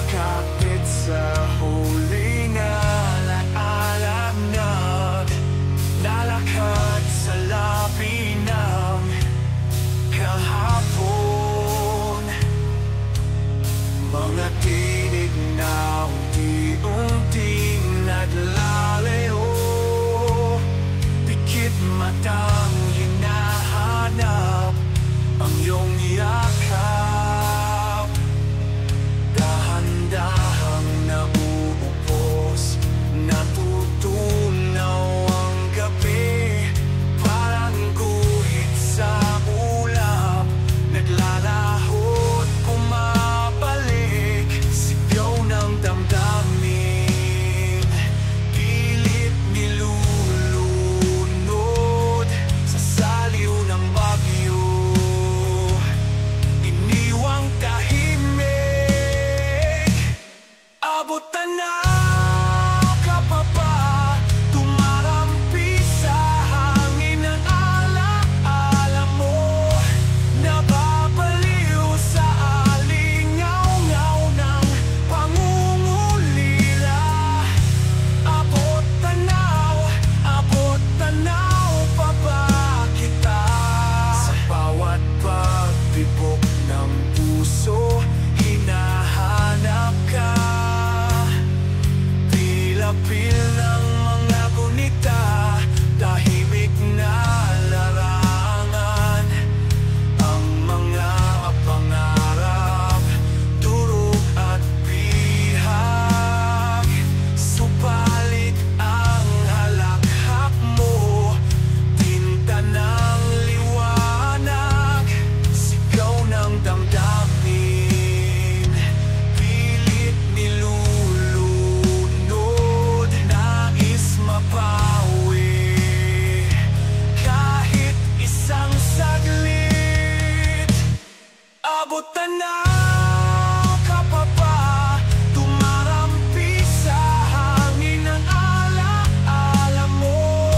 Kapit sa huling alaala, nalakad sa labi ng kahapon. Mga tinig na unti-unting naglalayo, pikit matang hinahanap ang iyong yakap. Dahan-dahang nauupos, natutunaw ang gabi. Parang guhit sa ulap, naglalahot, bumabalik. Sigaw ng damdamin, pilit nilulunod sa saliw ng bagyo. Iniwang tahimik, abot tanaw ka pa ba? Tumarampi sa hangin ang alaala mo, nababaliw sa alingaw-ngaw ng pangungulila. Abot tanaw pa ba kita? Sa bawat pagbibok ng puso, hinahanap ka. Pilapil ng mga gunita, tahimik na larangan. Ang mga pangarap, durog at bihag. Subalit ang halakhak mo, tinta ng liwanag. Sigaw ng damdamin, pilit nilulunod. Nais mapawi kahit isang saglit. Abot tanaw ka pa ba? Tumarampi sa hangin ang alaala mo,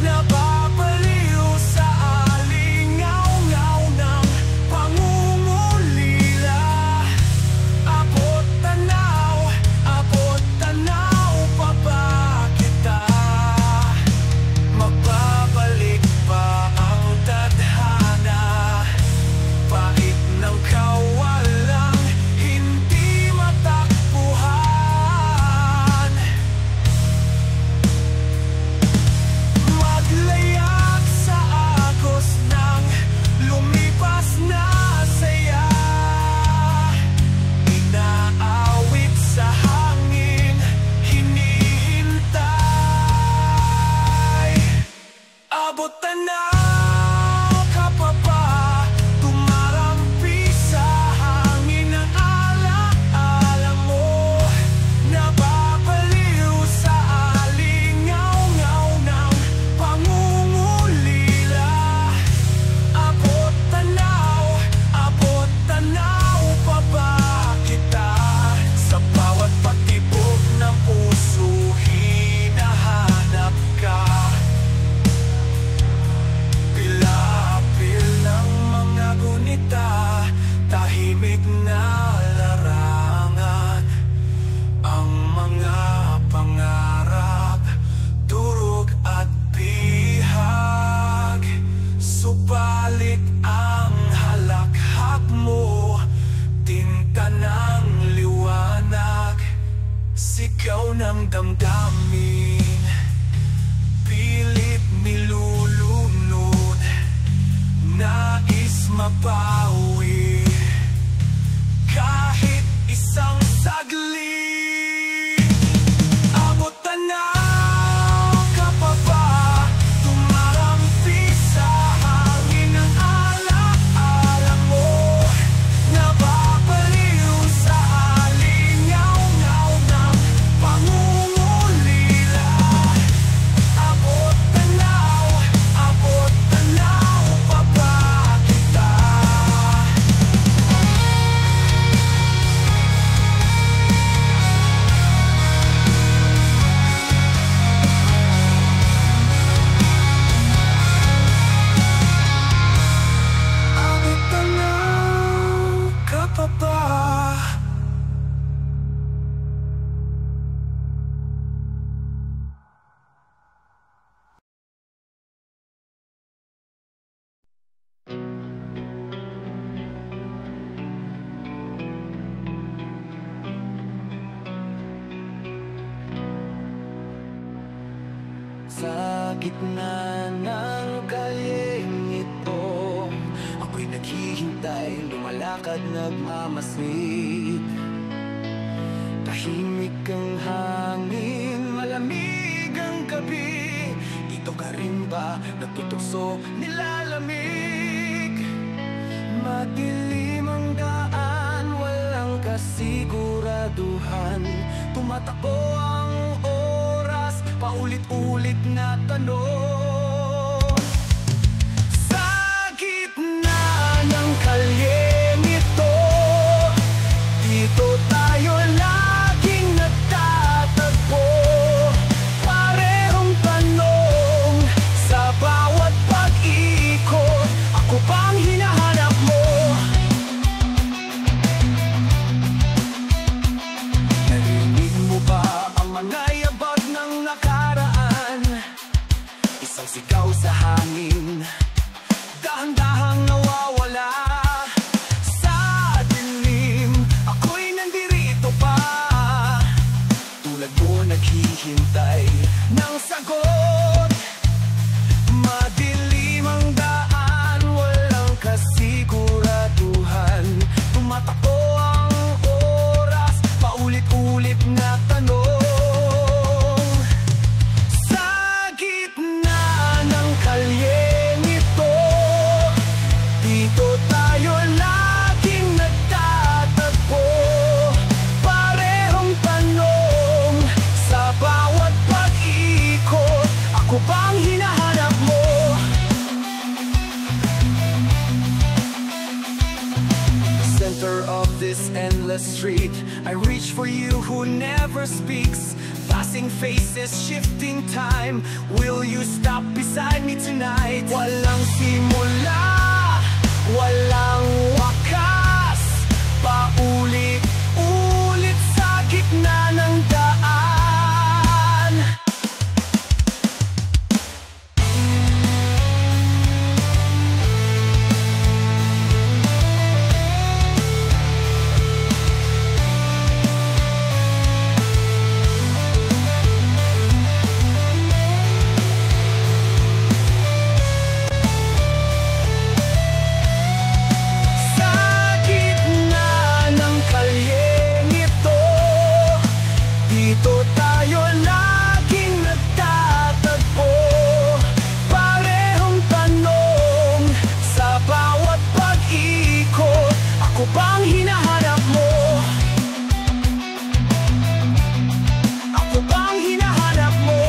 nababaliw sa alingaw-ngaw ng pangungulila. Abot tanaw pa ba kita? Magbabalik pa ang tadhana, pait ng kawalang hindi matakbuhan. Maglayag sa agos ng lumipas na saya, inaawit sa hangin, hinihintay. Abot tanaw ka pa ba? Tumarampi sa hangin ang alaala mo, nababaliw sa alingaw-ngaw ng pangungulila. Abot tanaw pa ba kita? Sa bawat patibok ng puso, hinahanap ka. Pilapil ng mga gunita, tahimik na larangan. Ang mga pangarap, durog at bihag. Subalit ang halakhak mo, tinta ng liwanag. Sigaw ng damdamin, pilit nilulunod. Nais mapawi kahit isang saglit. Abot tanaw ka pa ba? Tumarampi sa hangin ang alaala mo, nababaliw sa alingaw-ngaw ng pangungulila. Abot tanaw pa ba kita? Sa gitna ng kalyeng ito, ako'y naghihintay, lumalakad, nagmamasid. Tahimik ang hangin, malamig ang gabi. Dito ka rin ba nagtutukso, nilalamig? Madilim ang daan, walang kasiguraduhan. Tumatakbo ang oras, paulit-ulit na tanong. Sa gitna ng kalyeng ito, dito tayo laging nagtatagpo. Parehong tanong sa bawat pag-ikot, ako bang hinahanap mo? Narinig mo ba ang mga yabag ng nakaraan? Isang sigaw sa hangin, dahan-dahang nawawala. Sa dilim, ako'y nandirito pa, tulad mo naghihintay ng sagot. Madilim ang daan, walang kasiguraduhan. Tumatakbo ang oras, paulit-ulit na tanong. Sa gitna ng kalyeng ito, dito tayo laging nagtatagpo. Parehong tanong sa bawat pag-ikot, ako bang hinahanap mo? Center of this endless street, I reach for you who never speaks. Passing faces, shifting time. Will you stop beside me tonight? Walang simula, walang wakas, paulit-ulit sa gitna ng daan. Sa gitna ng kalyeng ito, dito tayo laging nagtatagpo. Parehong tanong sa bawat pag-ikot, ako bang hinahanap mo? Ako bang hinahanap mo?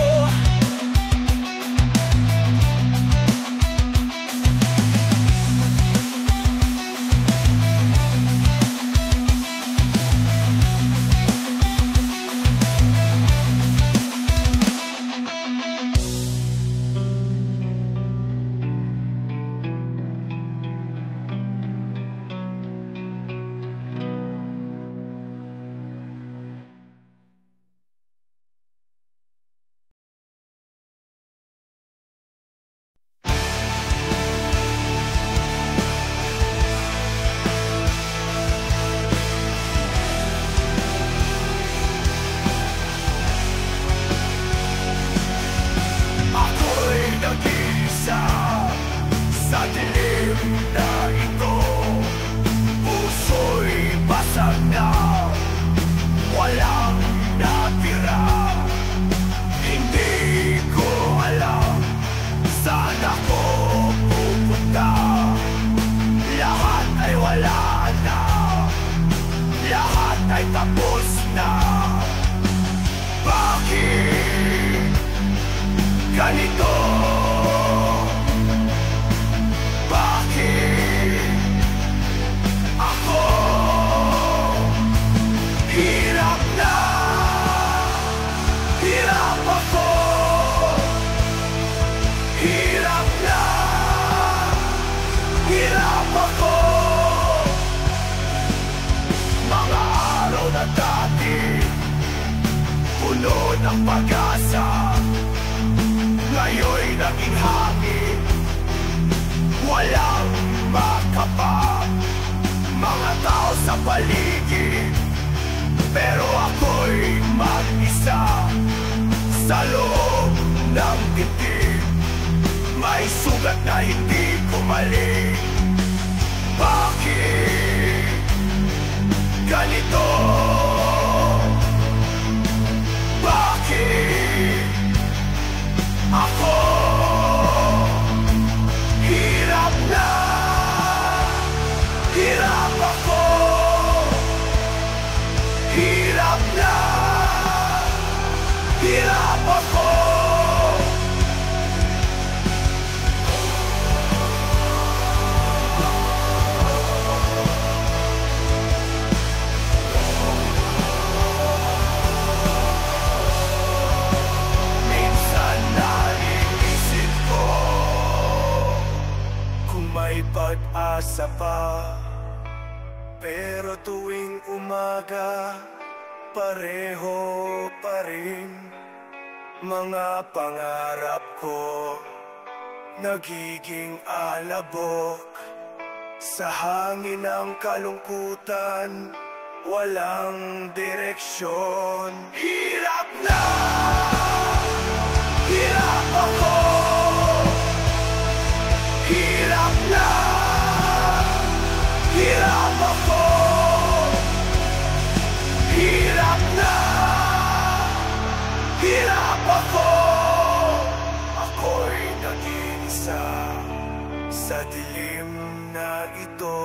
Ako'y nag-iisa sa dilim na ito. Puso'y basag na, walang natira. Hindi ko alam saan ako pupunta. Lahat ay wala na, lahat ay tapos na. Bakit ganito? Bakit ako? Hirap na, hirap ako. Hirap na, hirap ako. Mga araw na dati, puno ng pag-asa, ngayon'y naging hangin, walang makapa. Mga tao sa paligid, pero ako'y mag-isa sa loob ng May sugat na hindi gumaling. Bakit ganito? Bakit ako? Hirap na, hirap ako. Hirap na, hirap ako. Minsan naiisip ko kung may pag-asa pa. Pero tuwing umaga, pareho pa rin mga pangarap ko. Nagiging alabok sa hangin ng kalungkutan, walang direksyon. Hirap na, hirap ako. Hirap na, hirap ako. Hirap na, hirap ako. Ako'y nag-iisa sa dilim na ito.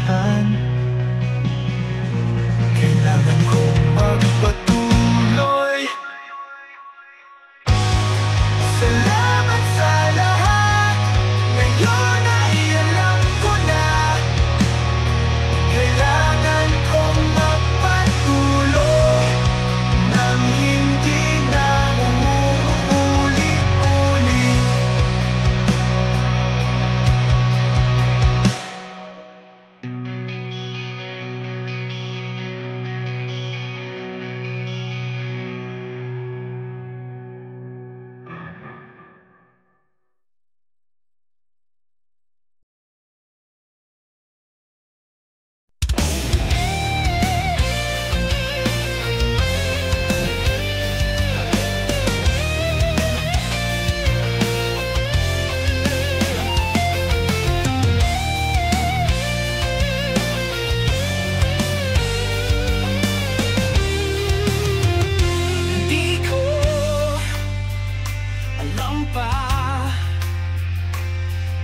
intindihan. Kailangan kong magpatuloy. Salamat sa lahat. Ngayon ay alam ko na. Kailangan kong magpatuloy nang hindi na umuulit-ulit.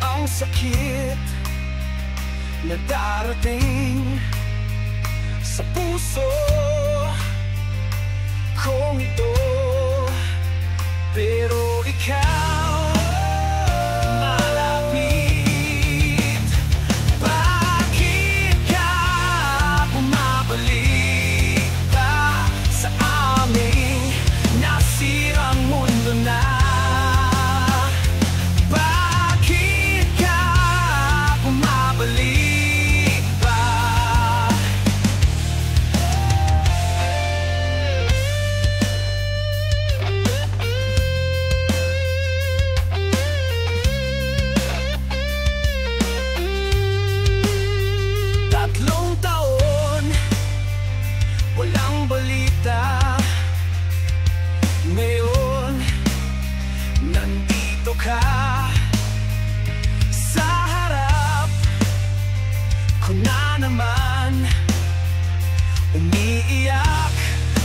Ang sakit na darating sa puso kong ito, pero ikaw malapit. Bakit ka bumabalik pa sa aming nasirang mundo na? Walang balita. Ngayon, nandito ka sa harap ko na naman. Umiiyak,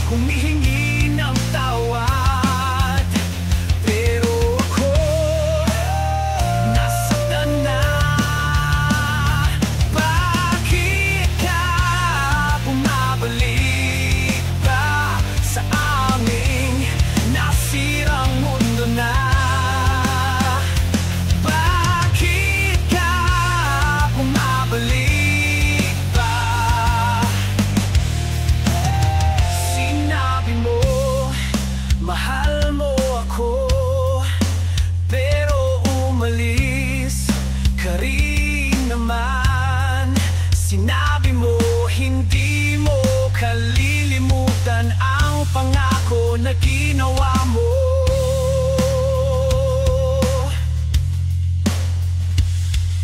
humihingi ng tawad, pero ako nasaktan na. Bakit ka bumabalik sa aming nasirang mundo na? Bakit ka bumabalik pa? Sinabi mo, mahal mo ako, pero umalis ka rin naman. Sinabi mo, hindi mo kalilimutan ang pangako na ginawa mo.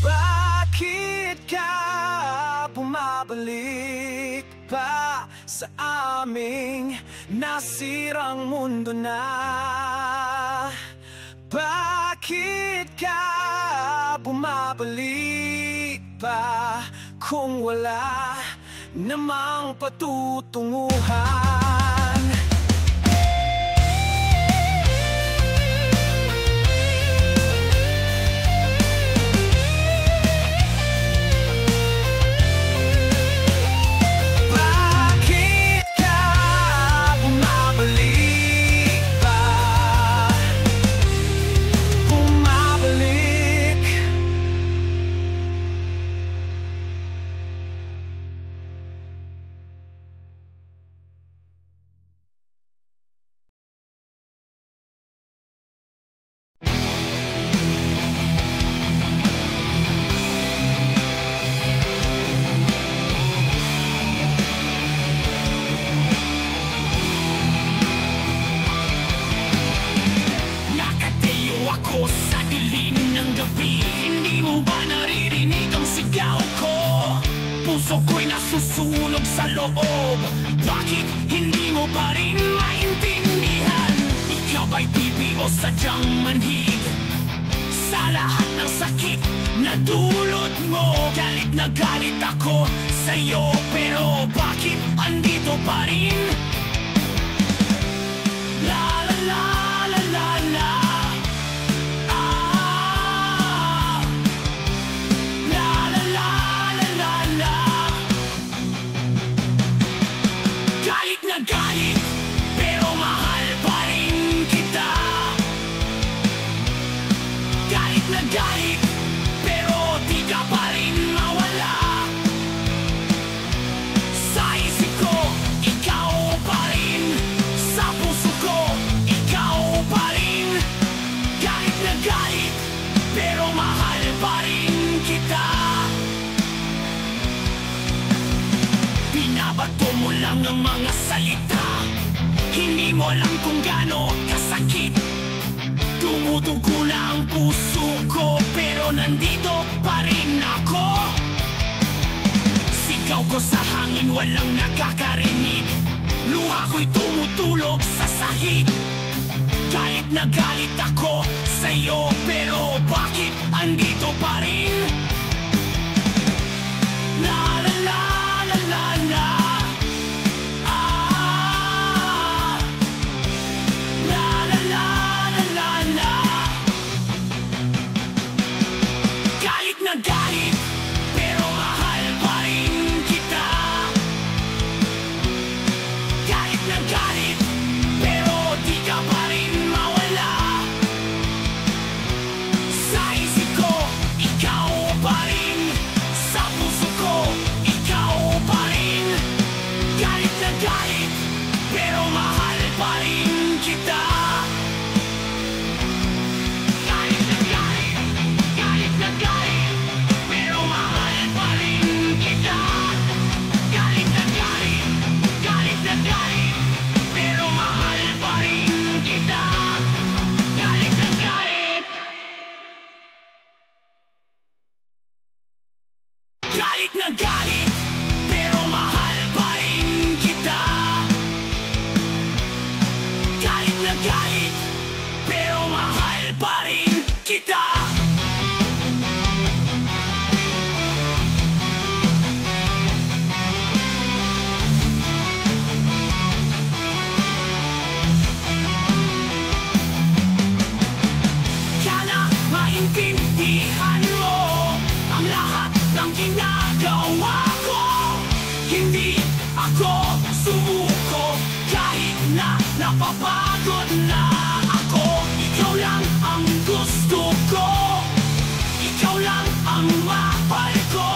Bakit ka bumabalik pa sa aming nasirang mundo na? Bakit ka bumabalik pa kung wala namang patutunguhan? Bakit ka bumabalik pa? Bumabalik. Sa dilim ng gabi, hindi mo ba naririnig ang sigaw ko? Puso ko'y nasusunog sa loob. Bakit hindi mo pa rin maintindihan? Ikaw ba'y pipi o sadyang manhid? Sa lahat ng sakit na dulot mo, galit na galit ako sa'yo, pero bakit andito pa rin? La la la la la la. La la la la la la. galit, pero di ka pa rin mawala. Sa isip ko, ikaw pa rin. Sa puso ko, ikaw pa rin. Galit na galit, pero mahal pa rin kita. Binabato mo lang ang mga salita, hindi mo alam kung gaano kasakit. Tumutugo na ang puso ko, pero nandito pa rin ako. Sigaw ko sa hangin, walang nakakarinig. Luha ko'y tumutulog sa sahig. Kahit na galit ako sa'yo, pero bakit andito pa rin? La la la la la la. Galit, pero mahal pa rin kita. Galit na galit, pero di ka pa rin mawala. Sa isip ko, ikaw pa rin. Sa puso ko, ikaw pa rin. Galit na galit, pero mahal pa rin kita. Galit na galit, galit na galit, galit na galit, pero mahal pa rin kita. Galit na galit, pero mahal pa rin kita. Sana maintindihan mo ang lahat ng ginagawa ko. Hindi ako sumuko kahit na napapagod na ako. Ikaw lang ang gusto ko, ikaw lang ang mahal ko.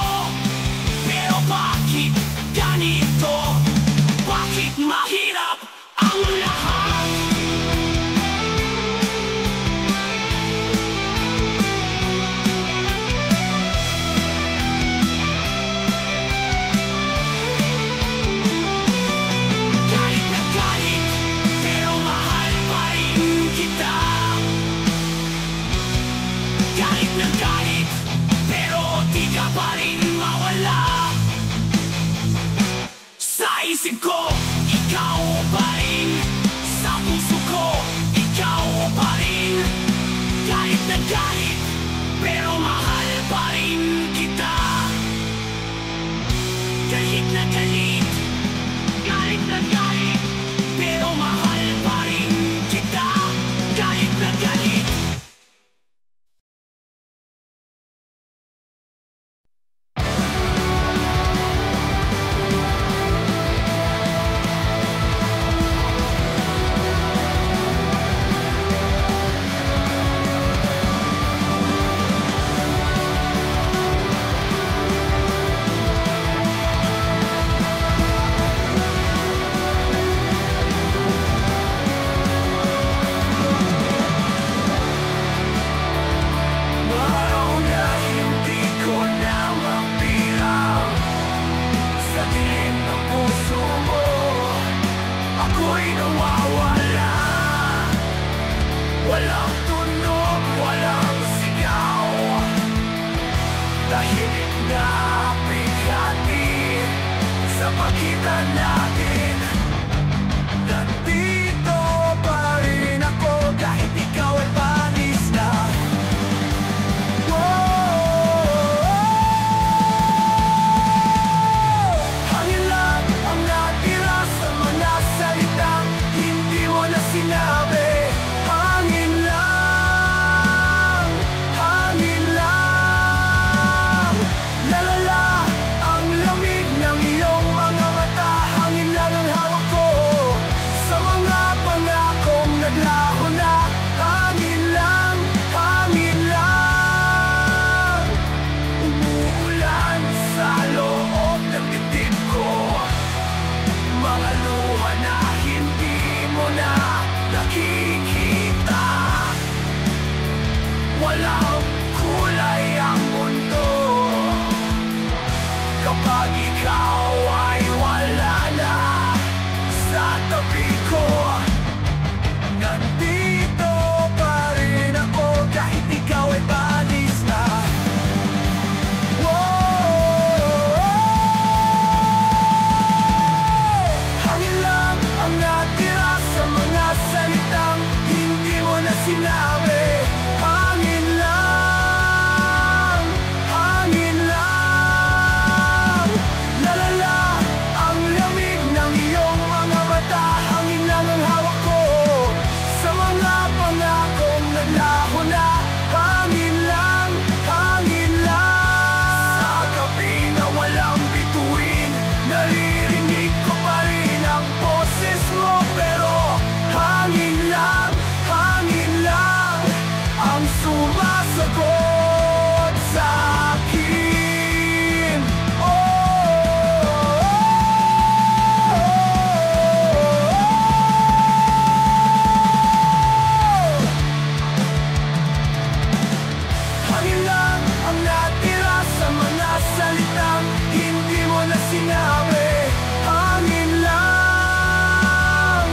Pero bakit ganito? Bakit mahirap ang lahat? Isip ko, ikaw pa rin. Sa puso ko, ikaw pa rin. Galit na galit, pero mahal pa rin kita. Galit na galit, galit na galit, pero mahal pa rin kita. Galit na galit. Walang tunog, walang sigaw, tahimik na bighati sa pagitan natin. Nandito pa rin ako kahit ikaw ay panis na. Hangin lang ang natira sa mga salitang hindi mo na sinabi. Lalala ang lamig ng iyong mga mata. Hangin lang ang sinabi, hangin lang,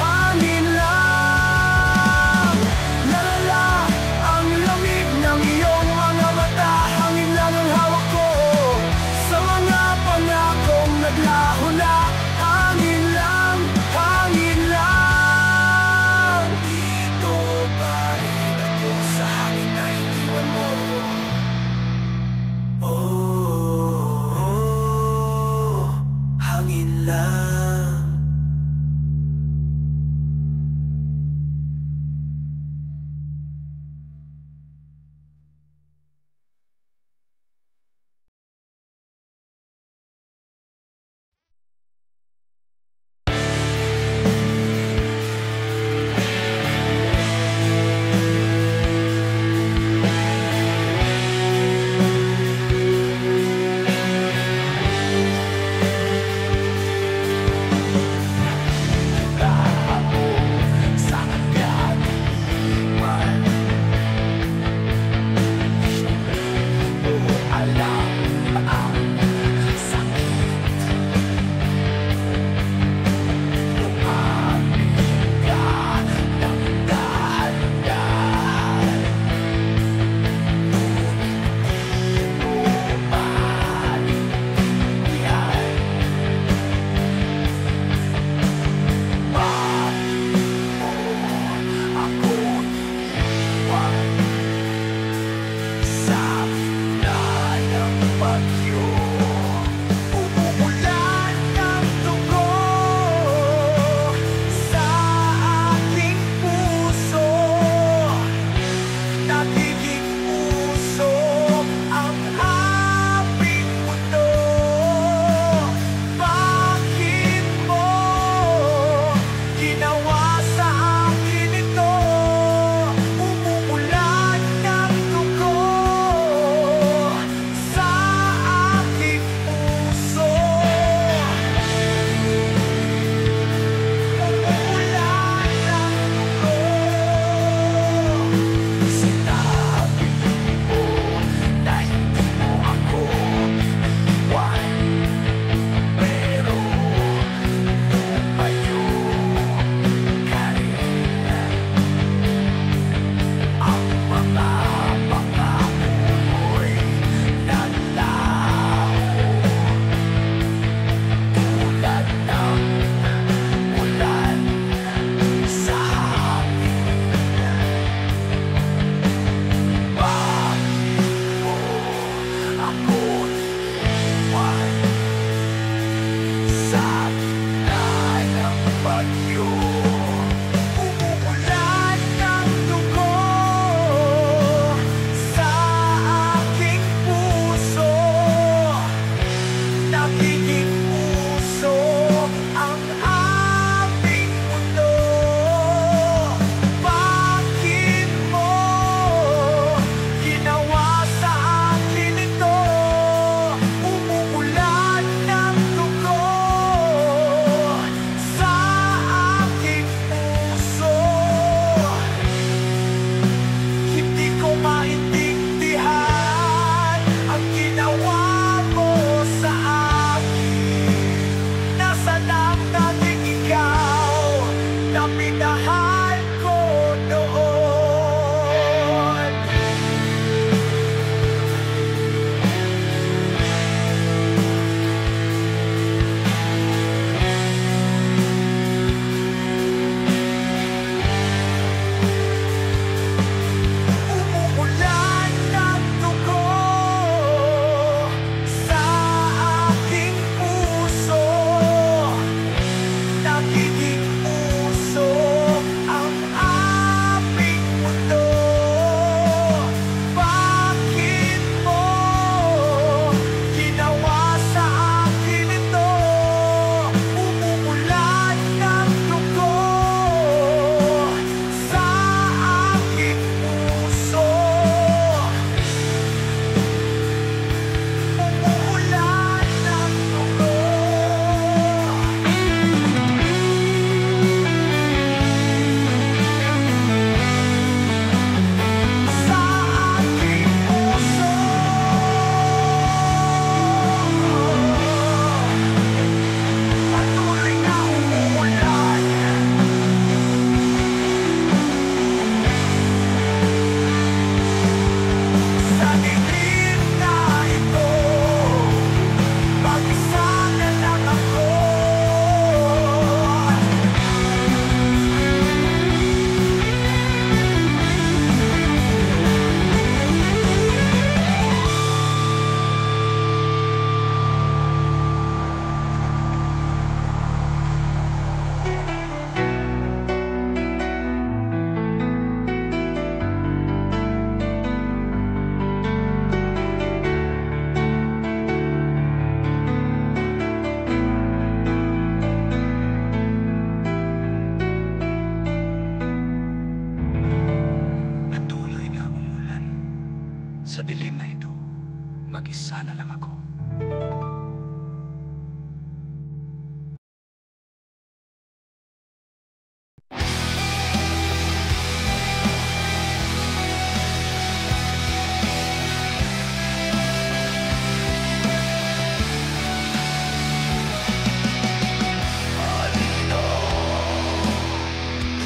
hangin lang. Lalala ang lamig ng iyong mga mata, hangin lang ang hawak ko sa mga pangakong naglaho na. Hangin lang, hangin lang. Dito pa rin ako sa hangin na iniwan mo. Oh, hangin lang. mag-isa na lang ako.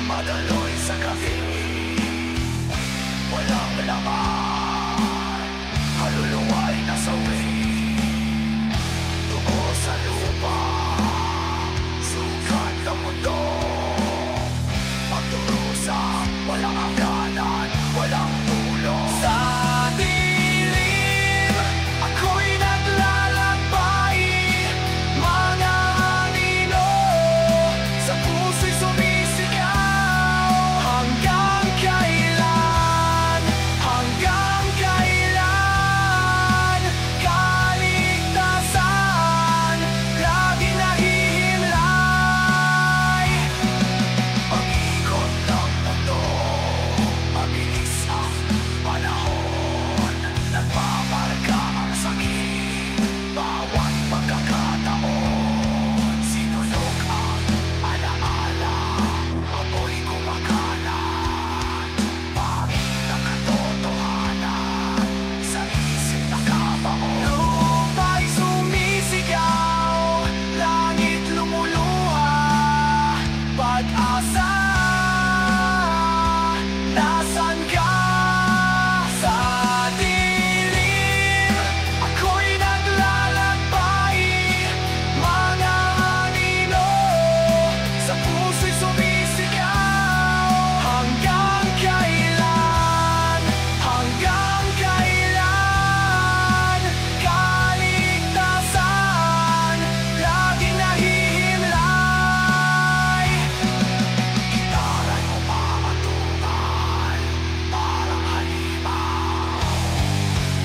Madaloy sa gabi, walang laman, kaluluwa'y nasawi, dugo sa lupa, sugat ng mundo, magdurusa, walang hangganan, walang tulong. Sa dilim, ako'y naglalakbay, mga anino, sa puso'y sumisigaw. Hanggang kailan, kaligtasan, lagi nahihimlay. Pag-ikot ng mundo, mabilis ang panahon, nagpaparga ang sakit, bawat pagkakataon, sinulog ang alaala, apoy kumakalat, pangit na katotohanan, sa isip nakabaon. Lupa'y sumisigaw, langit lumuluha, pag-asa, nasan ka? Sa dilim, ako'y naglalakbay, mga anino, sa puso'y sumisigaw. Hanggang kailan, kaligtasan, lagi nahihimlay. Gitara'y umaatungan, parang halimaw,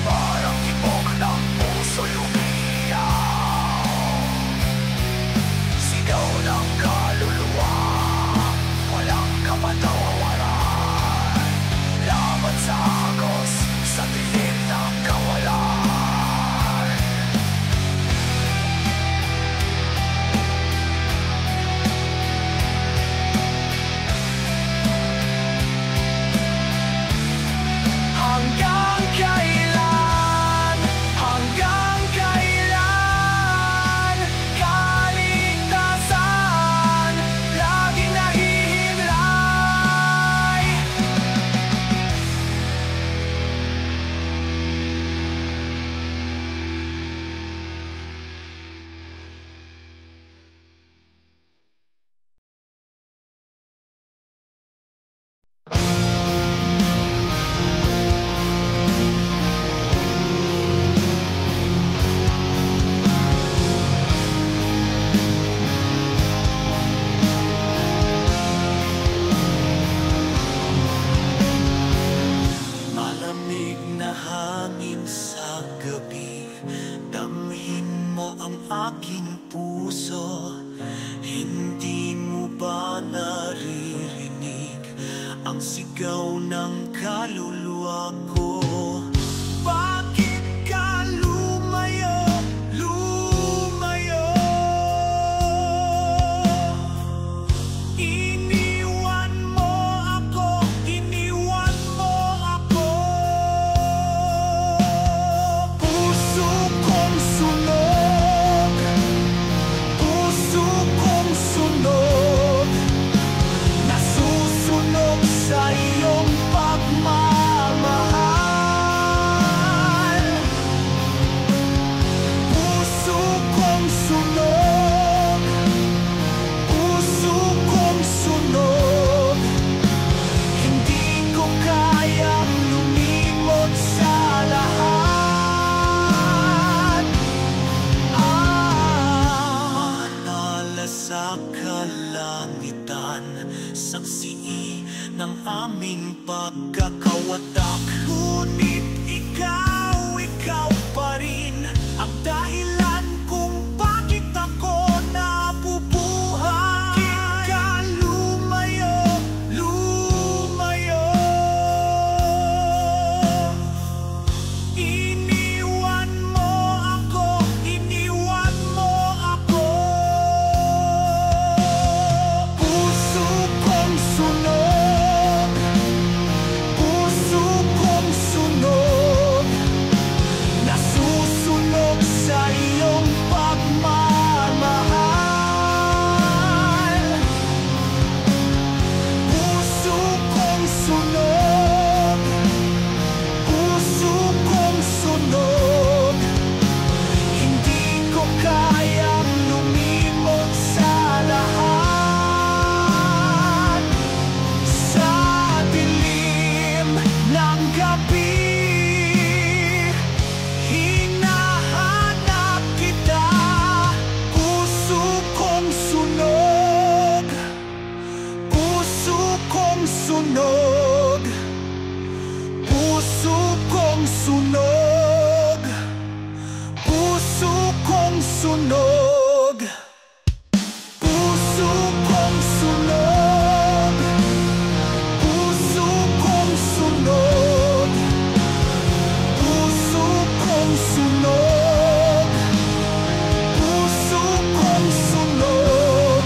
parang tibok ng puso'y umiyaw. Sigaw ng kaluluwa, walang kapatawaran, laban sa agos, sa dilim ng kawalan. Hanggang kailan, kaligtasan, lagi nahihimlay. Malamig na hangin sa gabi, damhin mo ang aking puso. Hindi mo ba naririnig ang sigaw ng kaluluwa ko? Bakit ka lumayo, lumayo? Iniwan mo ako, iniwan mo ako. Puso kong sunog, kong sunog, puso kong sunog.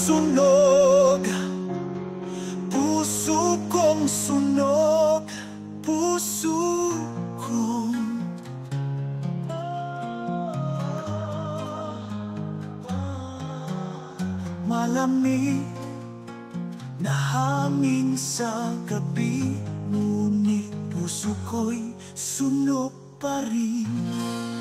Sunog, puso kong sunog, puso kong malamig na hangin sa gabi, ngunit puso ko'y sunog pa rin.